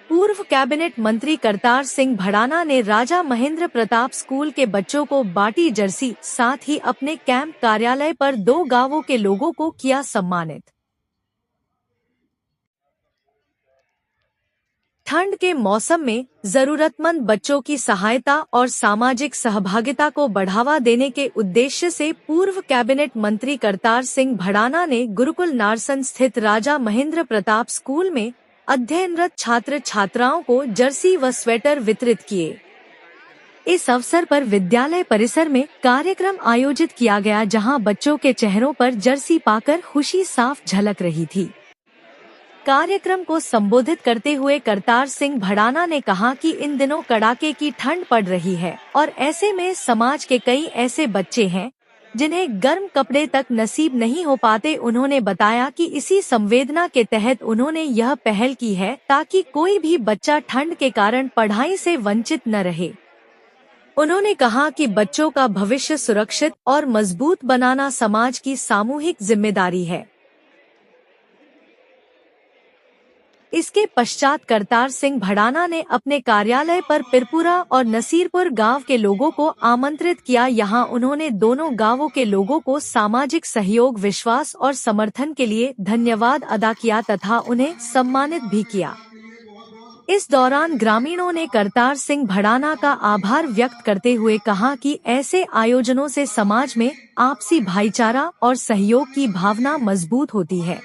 पूर्व कैबिनेट मंत्री करतार सिंह भड़ाना ने राजा महेंद्र प्रताप स्कूल के बच्चों को बांटी जर्सी, साथ ही अपने कैंप कार्यालय पर 2 गांवों के लोगों को किया सम्मानित। ठंड के मौसम में जरूरतमंद बच्चों की सहायता और सामाजिक सहभागिता को बढ़ावा देने के उद्देश्य से पूर्व कैबिनेट मंत्री करतार सिंह भड़ाना ने गुरुकुल नारसन स्थित राजा महेंद्र प्रताप स्कूल में अध्ययनरत छात्र छात्राओं को जर्सी व स्वेटर वितरित किए। इस अवसर पर विद्यालय परिसर में कार्यक्रम आयोजित किया गया, जहां बच्चों के चेहरों पर जर्सी पाकर खुशी साफ झलक रही थी। कार्यक्रम को संबोधित करते हुए करतार सिंह भड़ाना ने कहा कि इन दिनों कड़ाके की ठंड पड़ रही है और ऐसे में समाज के कई ऐसे बच्चे हैं जिन्हें गर्म कपड़े तक नसीब नहीं हो पाते। उन्होंने बताया कि इसी संवेदना के तहत उन्होंने यह पहल की है ताकि कोई भी बच्चा ठंड के कारण पढ़ाई से वंचित न रहे। उन्होंने कहा कि बच्चों का भविष्य सुरक्षित और मजबूत बनाना समाज की सामूहिक जिम्मेदारी है। इसके पश्चात करतार सिंह भड़ाना ने अपने कार्यालय पर पिरपुरा और नसीरपुर गांव के लोगों को आमंत्रित किया। यहां उन्होंने दोनों गांवों के लोगों को सामाजिक सहयोग, विश्वास और समर्थन के लिए धन्यवाद अदा किया तथा उन्हें सम्मानित भी किया। इस दौरान ग्रामीणों ने करतार सिंह भड़ाना का आभार व्यक्त करते हुए कहा कि ऐसे आयोजनों से समाज में आपसी भाईचारा और सहयोग की भावना मजबूत होती है।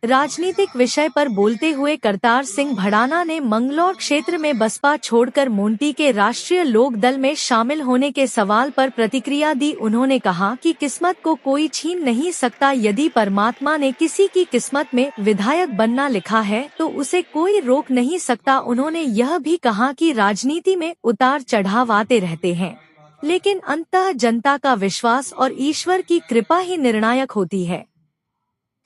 राजनीतिक विषय पर बोलते हुए करतार सिंह भड़ाना ने मंगलौर क्षेत्र में बसपा छोड़कर मोंटी के राष्ट्रीय लोक दल में शामिल होने के सवाल पर प्रतिक्रिया दी। उन्होंने कहा कि किस्मत को कोई छीन नहीं सकता। यदि परमात्मा ने किसी की किस्मत में विधायक बनना लिखा है तो उसे कोई रोक नहीं सकता। उन्होंने यह भी कहा कि राजनीति में उतार चढ़ाव आते रहते हैं, लेकिन अंततः जनता का विश्वास और ईश्वर की कृपा ही निर्णायक होती है।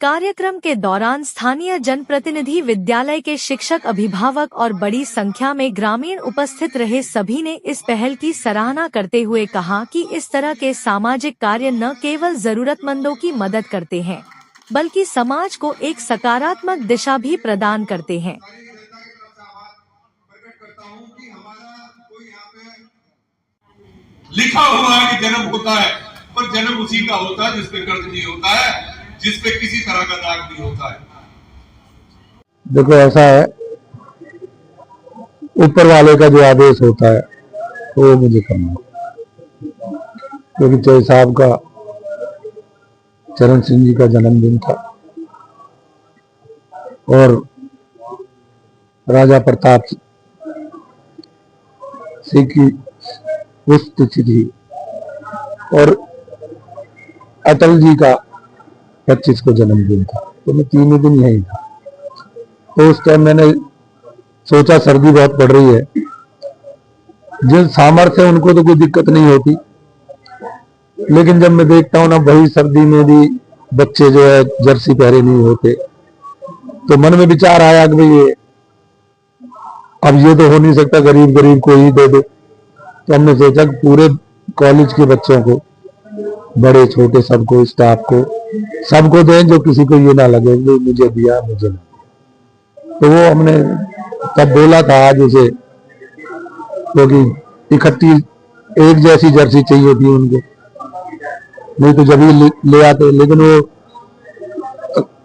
कार्यक्रम के दौरान स्थानीय जनप्रतिनिधि, विद्यालय के शिक्षक, अभिभावक और बड़ी संख्या में ग्रामीण उपस्थित रहे। सभी ने इस पहल की सराहना करते हुए कहा कि इस तरह के सामाजिक कार्य न केवल जरूरतमंदों की मदद करते हैं बल्कि समाज को एक सकारात्मक दिशा भी प्रदान करते हैं। लिखा हुआ है कि जन्म होता है, पर जन्म उसी का होता है जिस पे कर्ज नहीं होता है, जिस पे किसी तरह का दाग नहीं होता है। देखो, ऐसा है, ऊपर वाले का जो आदेश होता है वो मुझे करना है। क्योंकि जय साहब का, चरण सिंह जी का जन्मदिन था और राजा प्रताप सिंह की पुण्यतिथि थी और अटल जी का 25 को जन्मदिन था, तो मैं 3 ही दिन यही था। तो उस टाइम मैंने सोचा सर्दी बहुत पड़ रही है, जिन सामर्थ्य है उनको तो कोई दिक्कत नहीं होती, लेकिन जब मैं देखता हूँ ना वही सर्दी में भी बच्चे जो है जर्सी पहरे नहीं होते, तो मन में विचार आया कि भाई अब ये तो हो नहीं सकता, गरीब गरीब को ही दे दो। तो हमने सोचा कि पूरे कॉलेज के बच्चों को, बड़े छोटे सबको, स्टाफ को, सबको दें, जो किसी को ये ना लगे कि मुझे दिया मुझे ना। तो वो हमने तब बोला था आज उसे, क्योंकि इकट्ठी एक जैसी जर्सी चाहिए थी उनको, नहीं तो जब ही ले आते, लेकिन वो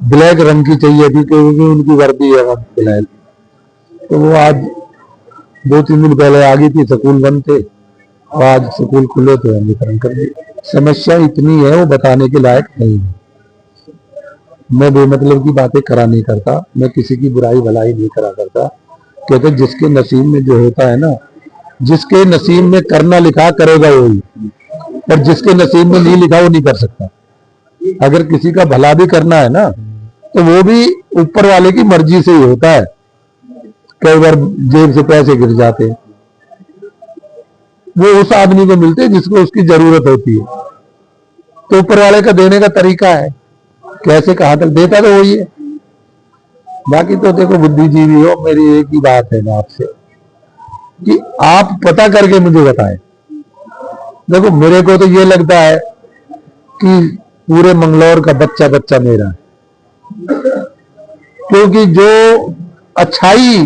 ब्लैक रंग की चाहिए थी क्योंकि उनकी वर्दी है ब्लैक। तो वो आज 2-3 दिन पहले आ गई थी, स्कूल बंद थे और आज स्कूल खुले थे, हम वितरण कर दिए। समस्या इतनी है वो बताने के लायक नहीं है। मैं बेमतलब की बातें करा नहीं करता, मैं किसी की बुराई भलाई नहीं करा करता। कहते जिसके नसीब में जो होता है ना, जिसके नसीब में करना लिखा करेगा वही, और जिसके नसीब में नहीं लिखा वो नहीं कर सकता। अगर किसी का भला भी करना है ना तो वो भी ऊपर वाले की मर्जी से ही होता है। कई बार जेब से पैसे गिर जाते हैं, वो उस आदमी को मिलते हैं जिसको उसकी जरूरत होती है। तो ऊपर वाले का देने का तरीका है, कैसे कहां तक देता तो वही है। बाकी तो देखो, बुद्धिजीवी हो, मेरी एक ही बात है ना आपसे कि आप पता करके मुझे बताएं। देखो, मेरे को तो ये लगता है कि पूरे मंगलौर का बच्चा बच्चा मेरा है, क्योंकि जो अच्छाई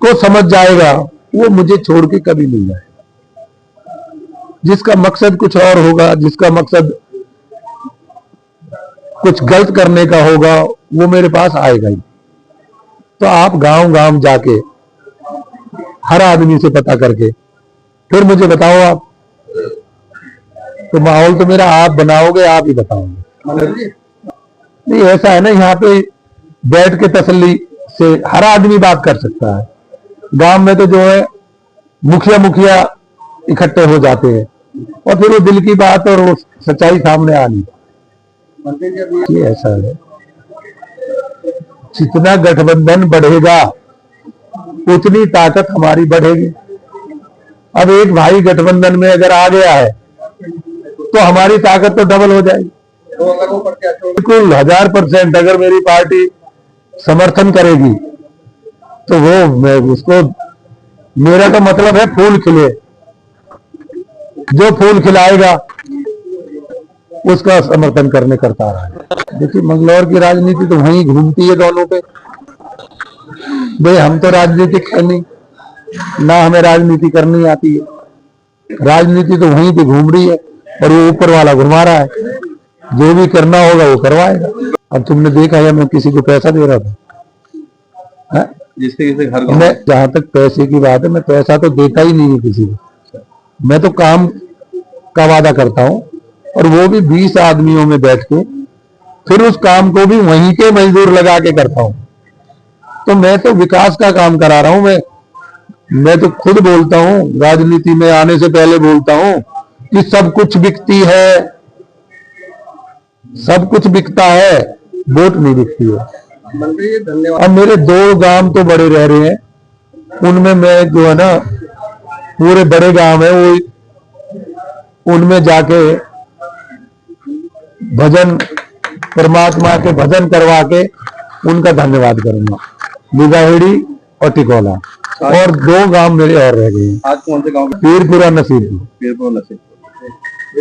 को समझ जाएगा वो मुझे छोड़ के कभी नहीं जाएगा। जिसका मकसद कुछ और होगा, जिसका मकसद कुछ गलत करने का होगा, वो मेरे पास आएगा ही। तो आप गांव गांव जाके हर आदमी से पता करके फिर मुझे बताओ आप, तो माहौल तो मेरा आप बनाओगे, आप ही बताओगे। नहीं ऐसा है ना, यहाँ पे बैठ के तसल्ली से हर आदमी बात कर सकता है। गांव में तो जो है मुखिया इकट्ठे हो जाते हैं और फिर वो दिल की बात और वो सच्चाई सामने आ नहीं। ये ऐसा है, जितना गठबंधन बढ़ेगा उतनी ताकत हमारी बढ़ेगी। अब एक भाई गठबंधन में अगर आ गया है तो हमारी ताकत तो डबल हो जाएगी। बिल्कुल 1000% अगर मेरी पार्टी समर्थन करेगी तो वो मैं उसको, मेरा तो मतलब है फूल खिले, जो फूल खिलाएगा उसका समर्थन करता रहा है। देखिए मंगलौर की राजनीति तो वहीं घूमती है दोनों पे। भाई हम तो राजनीतिक है नहीं, ना हमें राजनीति करनी आती है। राजनीति तो वहीं पे घूम रही है और वो ऊपर वाला घुमा रहा है, जो भी करना होगा वो करवाएगा। अब तुमने देखा है मैं किसी को पैसा दे रहा था है? जिससे घर मैं जहां तक पैसे की बात है, मैं पैसा तो देता ही नहीं है किसी को। मैं तो काम का वादा करता हूं और वो भी 20 आदमियों में बैठ के, फिर उस काम को भी वहीं के मजदूर लगा के करता हूं। तो मैं तो विकास का काम करा रहा हूं। मैं तो खुद बोलता हूं, राजनीति में आने से पहले बोलता हूं कि सब कुछ बिकती है, सब कुछ बिकता है, वोट नहीं बिकती है। मंत्री धन्यवाद। अब मेरे 2 गांव तो बड़े रह रहे हैं, उनमें मैं जो है ना पूरे बड़े गांव है वो उनमें जाके भजन, परमात्मा के भजन करवा के उनका धन्यवाद करूंगा। लिगाहेड़ी और टिकोला, और 2 गांव मेरे और रह गए हैं। आज कौन से गांव? पीरपुरा नसीब। पीरपुरा नसीब।